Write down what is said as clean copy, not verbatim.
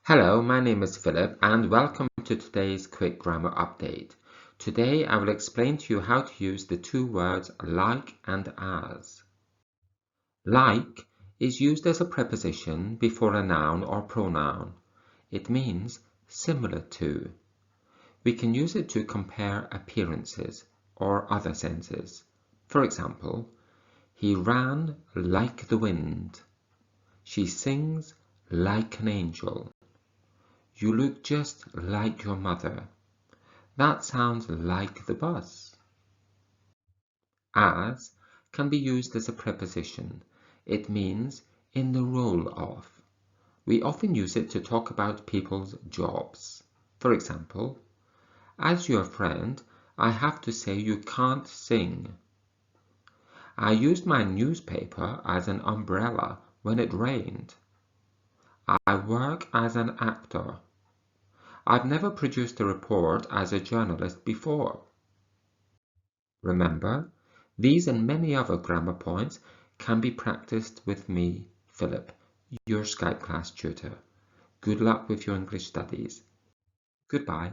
Hello, my name is Philip and welcome to today's quick grammar update. Today I will explain to you how to use the two words like and as. Like is used as a preposition before a noun or pronoun. It means similar to. We can use it to compare appearances or other senses. For example, he ran like the wind. She sings like an angel. You look just like your mother. That sounds like the bus. As can be used as a preposition. It means in the role of. We often use it to talk about people's jobs. For example, as your friend, I have to say you can't sing. I used my newspaper as an umbrella when it rained. I work as an actor. I've never produced a report as a journalist before. Remember, these and many other grammar points can be practiced with me, Philip, your Skype class tutor. Good luck with your English studies. Goodbye.